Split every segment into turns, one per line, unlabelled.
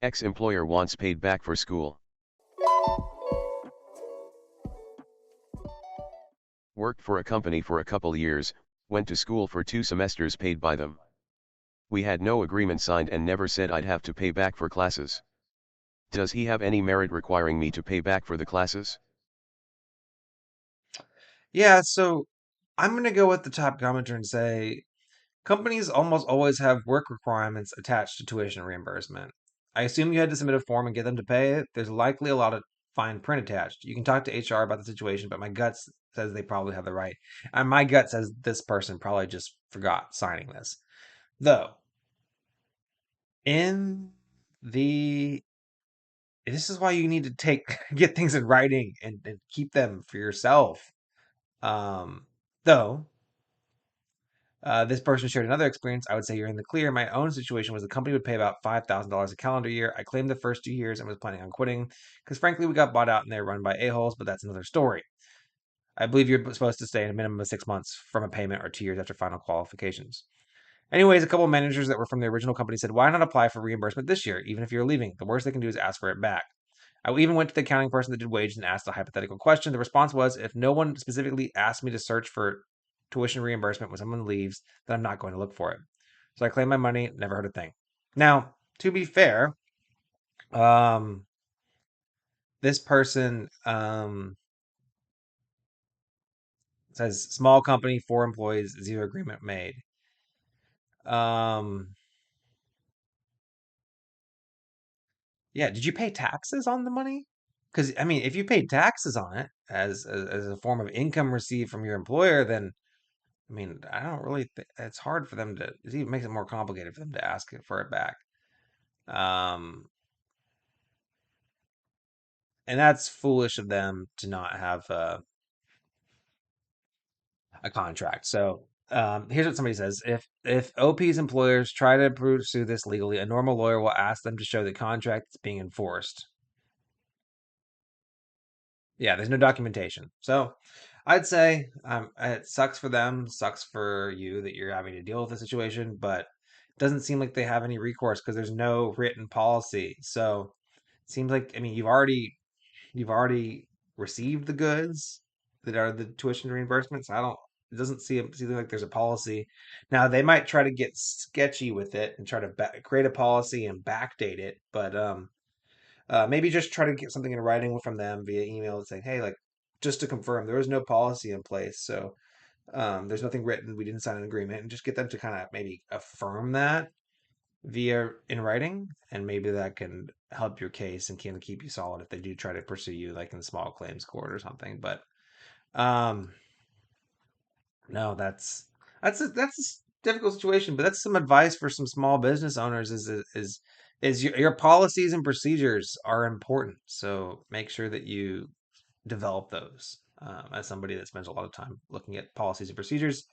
Ex-employer wants paid back for school. Worked for a company for a couple years, went to school for 2 semesters paid by them. We had no agreement signed and never said I'd have to pay back for classes. Does he have any merit requiring me to pay back for the classes?
Yeah, so I'm going to go with the top commenter and say companies almost always have work requirements attached to tuition reimbursement. I assume you had to submit a form and get them to pay it. There's likely a lot of fine print attached. You can talk to HR about the situation, but my gut says they probably have the right. And my gut says this person probably just forgot signing this. Though, in the this is why you need to get things in writing and keep them for yourself. Um, though this person shared another experience. I would say you're in the clear. My own situation was the company would pay about $5,000 a calendar year. I claimed the first 2 years and was planning on quitting because, frankly, we got bought out and they're run by a-holes, but that's another story. I believe you're supposed to stay in a minimum of 6 months from a payment or 2 years after final qualifications. Anyways, a couple of managers that were from the original company said, why not apply for reimbursement this year, even if you're leaving? The worst they can do is ask for it back. I even went to the accounting person that did wages and asked a hypothetical question. The response was, if no one specifically asked me to search for tuition reimbursement when someone leaves, then I'm not going to look for it. So I claimed my money, never heard a thing. Now, to be fair, um, this person says small company, 4 employees, zero agreement made. Um, yeah, did you pay taxes on the money? Because I mean, if you paid taxes on it as a form of income received from your employer, then I mean, I don't really. It's hard for them to. It even makes it more complicated for them to ask for it back. Um, and that's foolish of them to not have a contract. So here's what somebody says: if OP's employers try to pursue this legally, a normal lawyer will ask them to show the contract is being enforced. Yeah, there's no documentation. So I'd say it sucks for them, sucks for you that you're having to deal with the situation, but it doesn't seem like they have any recourse because there's no written policy. So it seems like I mean you've already received the goods that are the tuition reimbursements. I don't. It doesn't seem like there's a policy. Now they might try to get sketchy with it and try to create a policy and backdate it, but maybe just try to get something in writing from them via email saying, hey, like, just to confirm, there is no policy in place. So there's nothing written. We didn't sign an agreement. And just get them to kind of maybe affirm that via in writing. And maybe that can help your case and can keep you solid if they do try to pursue you, like in small claims court or something. But um, no, that's a difficult situation, but that's some advice for some small business owners is your policies and procedures are important. So make sure that you develop those. As somebody that spends a lot of time looking at policies and procedures,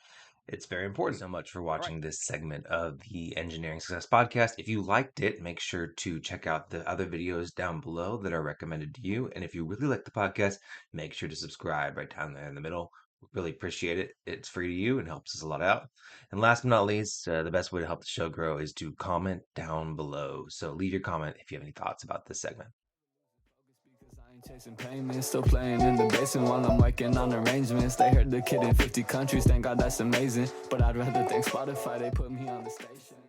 it's very
Thank you
important.
so much for
All right.
watching this segment of the Engineering Success Podcast. If you liked it, make sure to check out the other videos down below that are recommended to you. And if you really like the podcast, make sure to subscribe right down there in the middle. Really appreciate it. It's free to you and helps us a lot out. And last but not least, the best way to help the show grow is to comment down below. So leave your comment if you have any thoughts about this segment.
Chasing payments, still playing in the basement while I'm working on arrangements. They heard the kid in 50 countries, thank God that's amazing. But I'd rather thank Spotify, they put me on the station.